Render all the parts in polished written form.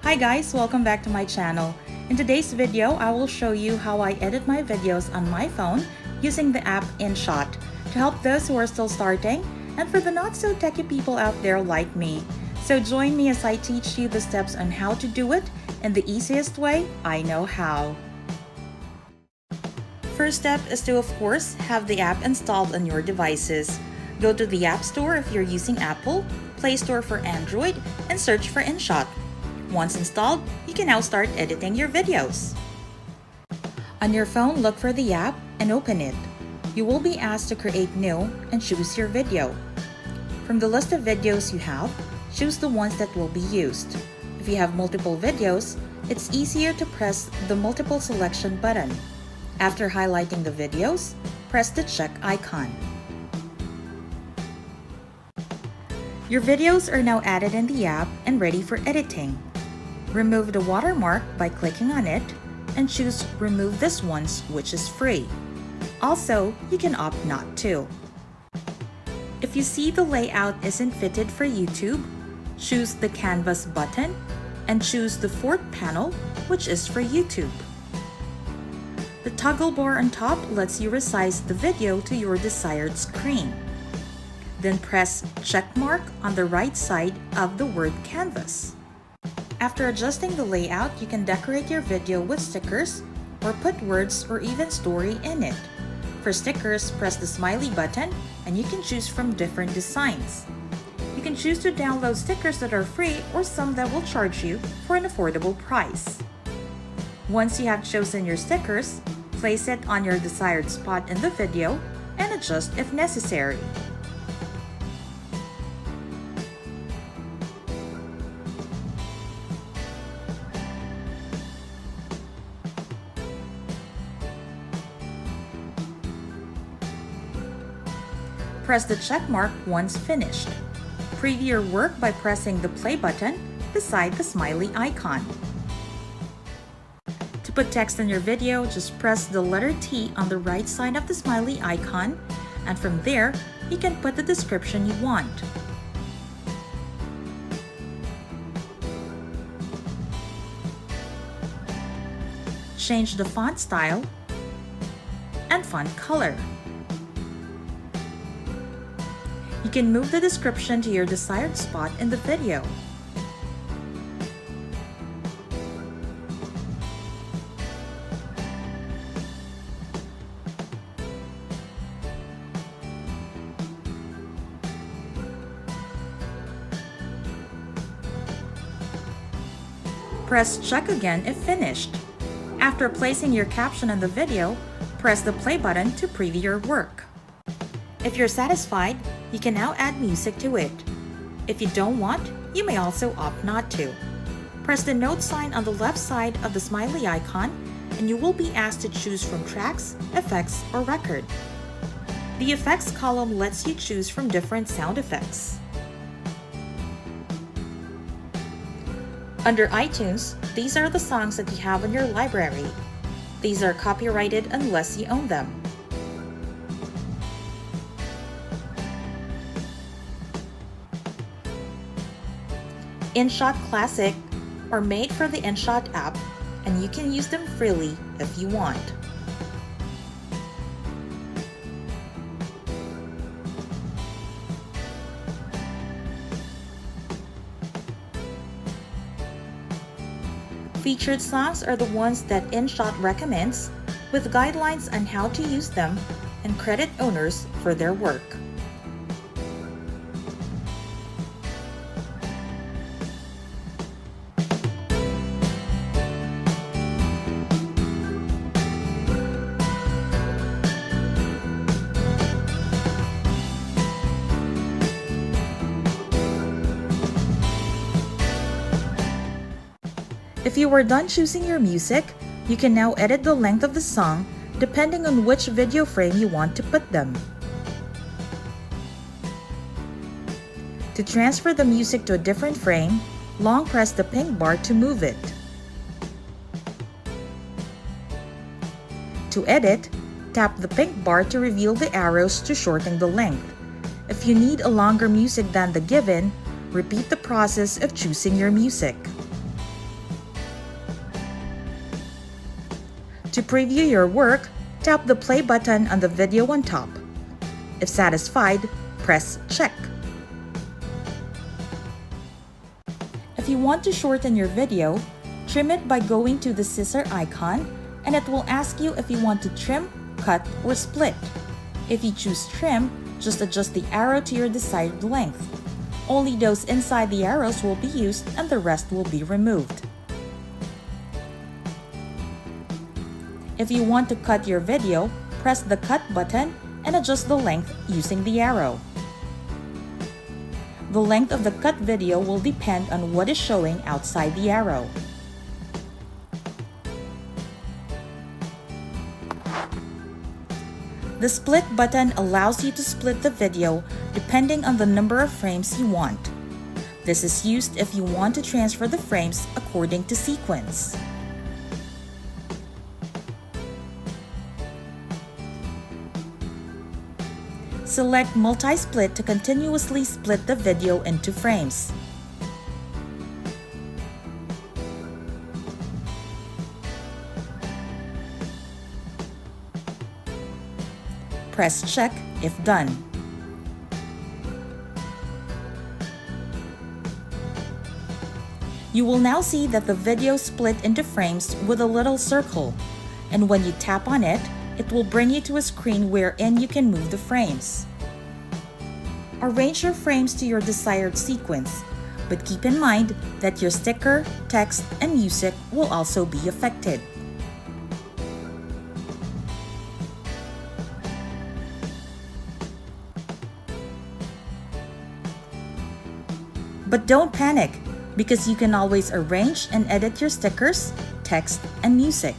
Hi guys, welcome back to my channel. In today's video, I will show you how I edit my videos on my phone using the app InShot to help those who are still starting and for the not so techy people out there like me. So join me as I teach you the steps on how to do it in the easiest way I know how. First step is to, of course, have the app installed on your devices. Go to the App Store if you're using Apple, Play Store for Android, and search for InShot. Once installed, you can now start editing your videos. On your phone, look for the app and open it. You will be asked to create new and choose your video. From the list of videos you have, choose the ones that will be used. If you have multiple videos, it's easier to press the multiple selection button. After highlighting the videos, press the check icon. Your videos are now added in the app and ready for editing. Remove the watermark by clicking on it and choose Remove This Once, which is free. Also, you can opt not to. If you see the layout isn't fitted for YouTube, choose the Canvas button and choose the fourth panel, which is for YouTube. The toggle bar on top lets you resize the video to your desired screen. Then press check mark on the right side of the word Canvas. After adjusting the layout, you can decorate your video with stickers or put words or even story in it. For stickers, press the smiley button and you can choose from different designs. You can choose to download stickers that are free or some that will charge you for an affordable price. Once you have chosen your stickers, place it on your desired spot in the video and adjust if necessary. Press the check mark once finished. Preview your work by pressing the play button beside the smiley icon. To put text in your video, just press the letter T on the right side of the smiley icon, and from there, you can put the description you want. Change the font style and font color. You can move the description to your desired spot in the video. Press check again if finished. After placing your caption in the video, press the play button to preview your work. If you're satisfied, you can now add music to it. If you don't want, you may also opt not to. Press the note sign on the left side of the smiley icon and you will be asked to choose from tracks, effects, or record. The effects column lets you choose from different sound effects. Under iTunes, these are the songs that you have in your library. These are copyrighted unless you own them. InShot Classic are made for the InShot app and you can use them freely if you want. Featured songs are the ones that InShot recommends, with guidelines on how to use them and credit owners for their work. If you are done choosing your music, you can now edit the length of the song depending on which video frame you want to put them. To transfer the music to a different frame, long press the pink bar to move it. To edit, tap the pink bar to reveal the arrows to shorten the length. If you need a longer music than the given, repeat the process of choosing your music. To preview your work, tap the play button on the video on top. If satisfied, press check. If you want to shorten your video, trim it by going to the scissor icon, and it will ask you if you want to trim, cut, or split. If you choose trim, just adjust the arrow to your desired length. Only those inside the arrows will be used and the rest will be removed. If you want to cut your video, press the cut button and adjust the length using the arrow. The length of the cut video will depend on what is showing outside the arrow. The split button allows you to split the video depending on the number of frames you want. This is used if you want to transfer the frames according to sequence. Select multi-split to continuously split the video into frames. Press check if done. You will now see that the video split into frames with a little circle, and when you tap on it, it will bring you to a screen wherein you can move the frames. Arrange your frames to your desired sequence, but keep in mind that your sticker, text, and music will also be affected. But don't panic, because you can always arrange and edit your stickers, text, and music.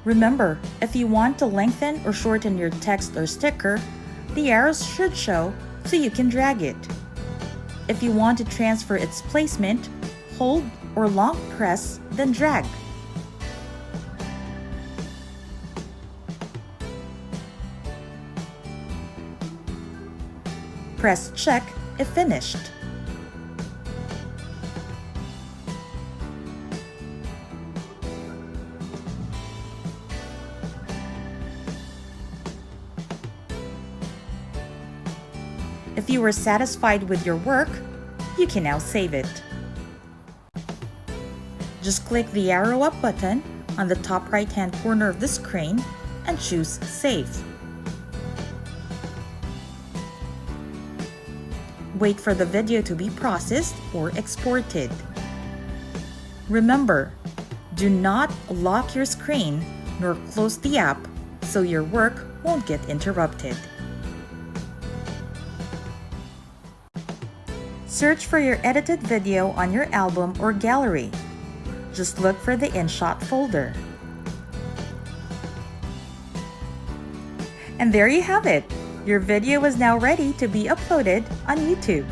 Remember, if you want to lengthen or shorten your text or sticker, the arrows should show so you can drag it. If you want to transfer its placement, hold or long press, then drag. Press check if finished. If you were satisfied with your work, you can now save it. Just click the arrow up button on the top right-hand corner of the screen and choose Save. Wait for the video to be processed or exported. Remember, do not lock your screen nor close the app so your work won't get interrupted. Search for your edited video on your album or gallery. Just look for the InShot folder. And there you have it! Your video is now ready to be uploaded on YouTube.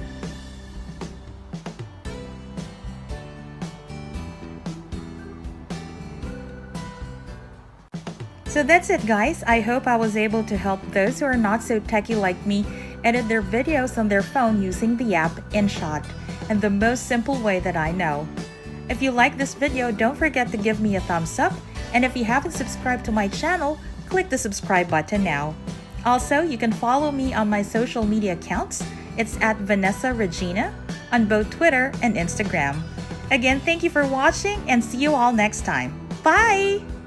So that's it, guys. I hope I was able to help those who are not so techie like me edit their videos on their phone using the app InShot in the most simple way that I know. If you like this video, don't forget to give me a thumbs up, and if you haven't subscribed to my channel, click the subscribe button now. Also, you can follow me on my social media accounts. It's at Vanessa Regina on both Twitter and Instagram. Again, thank you for watching and see you all next time. Bye!